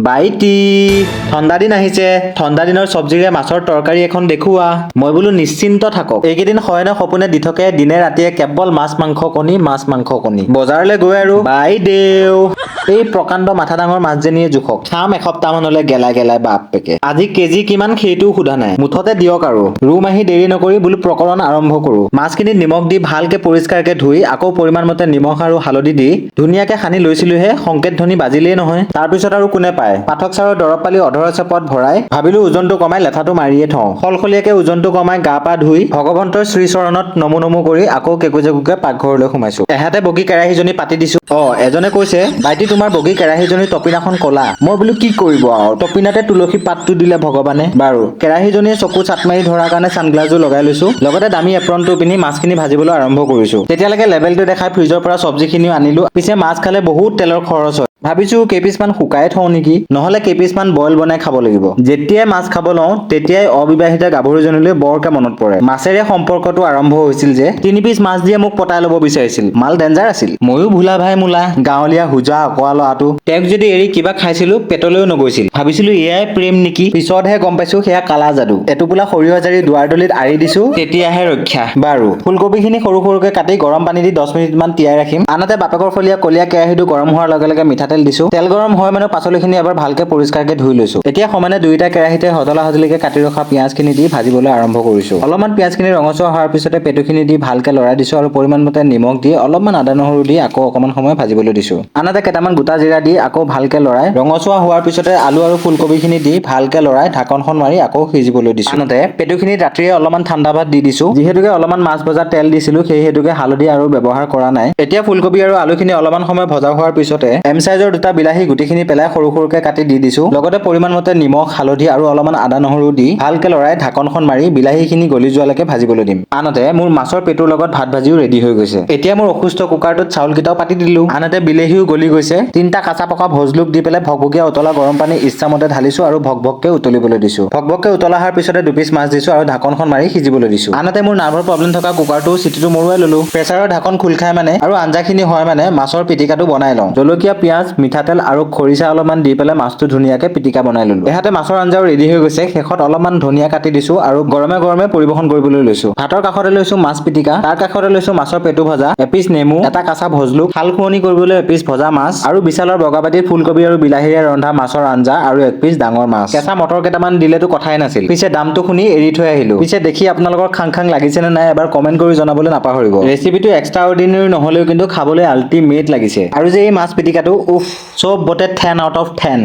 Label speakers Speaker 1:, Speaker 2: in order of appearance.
Speaker 1: বাইটি ঠাণ্ডা দিন আহিছে, ঠাণ্ডা দিনৰ চব্জিৰে মাছৰ তৰকাৰী এখন দেখুওৱা। মই বোলো নিশ্চিন্ত থাকক, এইকেইদিন শয়নে সপোনে দি থাকে দিনে ৰাতিয়ে কেৱল মাছ মাংস কণী মাছ মাংস কণী। বজাৰলৈ গৈ আৰু বাইদেউ এই প্ৰকাণ্ড মাথা ডাঙৰ মাছজনীয়ে জোখক, খাম এসপ্তাহ মানলৈ গেলাই গেলাই বাপ পেকে। আজি কেজি কিমান সেইটোও সোধা নাই, মুঠতে দিয়ক আৰু। ৰুম আহি দেৰি নকৰি বোলো প্ৰকৰণ আৰম্ভ কৰো। মাছখিনিত নিমখ দি ভালকে পৰিষ্কাৰকে ধুই আকৌ পৰিমাণ মতে নিমখ আৰু হালধি দি ধুনীয়াকে সানি লৈছিলোহে, সংকেত ধ্বনি বাজিলেই নহয়। তাৰপিছত আৰু কোনে পায়, পাঠক ছাৰৰ দৰৱ পালি অধৰ চেপত ভৰাই ভাবিলো ওজনটো কমাই লেঠাটো মাৰিয়ে থওঁ। সলসলীয়াকে ওজনটো কমাই গা পা ধুই ভগৱন্তৰ শ্ৰীচৰণত নমো নমো কৰি আকৌ কেকুজেকুকে পাকঘৰলৈ সোমাইছো। এহাতে বগী কেৰাহীজনী পাতি দিছো। এজনে কৈছে বাইটি তোমাৰ বগী কেৰাহীজনীৰ টপিনাখন কলা। মই বোলো কি কৰিব আৰু, টপিনাতে তুলসী পাতটো দিলে ভগৱানে। বাৰু কেৰাহীজনীয়ে চকু চাট মাৰি ধৰাৰ কাৰণে ছানগ্লাছযোৰ লগাই লৈছো, লগতে দামী এপ্ৰনটো পিন্ধি মাছখিনি ভাজিবলৈ আৰম্ভ কৰিছো। তেতিয়ালৈকে লেবেলটো দেখাই ফ্ৰিজৰ পৰা চব্জিখিনিও আনিলো। পিছে মাছ খালে বহুত তেলৰ খৰচ হয়, ভাবিছো কেইপিছমান শুকাই থওঁ নেকি, নহলে কেইপিছমান বইল বনাই খাব লাগিব। যেতিয়াই মাছ খাব লওঁ তেতিয়াই অবিবাহিতা গাভৰুজনীলৈ বৰকে মনত পৰে। মাছেৰে সম্পৰ্কটো আৰম্ভ হৈছিল যে 3 পিচ মাছ দিয়ে মোক পতাই ল'ব বিচাৰিছিল। মাল ডেঞ্জাৰ আছিল। ময়ো ভোলা ভাই মোলা, গাঁৱলীয়া হোজা অকোৱা ল'ৰাটো। তেওঁক যদি এৰি কিবা খাইছিলো পেটলৈও নগৈছিল। ভাবিছিলো এয়াই প্ৰেম নেকি, পিছতহে গম পাইছো সেয়া কালা যাদু। এটোপোলা সৰিয়হ জাৰি দুৱাৰদলিত আৰি দিছো, তেতিয়াহে ৰক্ষা। বাৰু ফুলকবিখিনি সৰু সৰুকে কাটি গৰম পানী দি 10 মিনিট মান তিয়াই ৰাখিম। আনহাতে বাপেকৰ ফলীয়া কলীয়া কেৰাহীটো গৰম হোৱাৰ লগে লগে মিঠাতেল দিছো। তেল গৰম হয় মানে পাচলিখিনি এবাৰ ভালকে পৰিষ্কাৰকে ধুই লৈছো। এতিয়া সমানে দুইটা কেৰাহীতে হজলা হজলিকে কাটি ৰখা পিঁয়াজখিনি দি ভাজিবলৈ আৰম্ভ কৰিছো। অলপমান পিঁয়াজখিনি ৰঙচুৱা হোৱাৰ পিছতে পেটুখিনি দি ভালকে লৰাই দিছো আৰু পৰিমাণ মতে নিমখ দি অলপমান আদা নহৰু দি আকৌ অকমান সময় ভাজিবলৈ দিছো। আনহাতে কেইটামান গোটা জিৰা দি আকৌ ভালকে লৰাই ৰঙচুৱা হোৱাৰ পিছতে আলু আৰু ফুলকবিখিনি দি ভালকে লৰাই ঢাকনখন মাৰি আকৌ সিজিবলৈ দিছো। আনহাতে পেটুখিনিত ৰাতিয়ে অলপমান ঠাণ্ডা ভাত দি দিছো। যিহেতুকে অলপমান মাছ ভজাত তেল দিছিলো সেই হেতুকে হালধি আৰু ব্যৱহাৰ কৰা নাই। এতিয়া ফুলকবি আৰু আলুখিনি অলপমান সময় ভজা হোৱাৰ পিছতে এম সাইজৰ দুটা বিলাহী গুটিখিনি পেলাই সৰু সৰুকে কাটি দি দিছো। লগতে পৰিমাণ মতে নিমখ হালধি আৰু অলপমান আদা নহৰু দি ভালকে লৰাই ঢাকনখন মাৰি বিলাহীখিনি গলি যোৱালৈকে ভাজিবলৈ দিম। আনহাতে মোৰ মাছৰ পেটুৰ লগত ভাত ভাজিও ৰেডি হৈ গৈছে। এতিয়া মোৰ অসুস্থ কুকাৰটোত চাউলকেইটাও পাতি দিলো। আনহাতে বিলাহীও গলি গৈছে। 3টা কাঁচা পকা ভোজলোক দি পেলাই ভকভকীয়া উতলা গৰম পানী ইচ্ছামতে ঢালিছো আৰু ভকভককে উতলিবলৈ দিছো। ভকভককে উতলা অহাৰ পিছতে 2 পিচ মাছ দিছো আৰু ঢাকনখন মাৰি সিজিবলৈ দিছো। আনহাতে মোৰ নাৰ্ভৰ প্ৰব্লেম থকা কুকাৰটো চিটিটো মৰুৱাই ললো। প্ৰেছাৰৰ ঢাকন খোল খাই মানে আৰু আঞ্জাখিনি হয় মানে মাছৰ পিটিকাটো বনাই লওঁ। জলকীয়া পিঁয়াজ মিঠাতেল আৰু খৰিচা অলপমান দি পেলাই মাছটো ধুনীয়াকে পিটিকা বনাই ললো। এহাতে মাছৰ আঞ্জাও ৰেডি হৈ গৈছে। শেষত অলপমান ধনিয়া কাটি দিছো আৰু গৰমে গৰমে পৰিবেশন কৰিবলৈ লৈছো। ভাতৰ কাষতে লৈছো মাছ পিটিকা, তাৰ কাষতে লৈছো মাছৰ পেটু ভজা, এপিচ নেমু, এটা কাঁচা ভজলোক, খাল খুৱনি কৰিবলৈ এপিচ ভজা মাছ আৰু বিশালৰ বগাবাটিৰ ফুলকবি আৰু বিলাহীৰে ৰন্ধা মাছৰ আঞ্জা আৰু 1 পিচ ডাঙৰ মাছ। কেঁচা মটৰ কেইটামান দিলেতো কথাই নাছিল। পিছে দামটো শুনি এৰি থৈ আহিলো। পিছে দেখি আপোনালোকৰ খাং খাং লাগিছে নে নাই এবাৰ কমেন্ট কৰি জনাবলৈ নাপাহৰিব। ৰেচিপিটো এক্সট্ৰা অৰ্ডিনাৰী নহলেও কিন্তু খাবলৈ আল্টিমেট লাগিছে। আৰু যে এই মাছ পিটিকাটো উফ, চবতে 10 আউট অফ 10।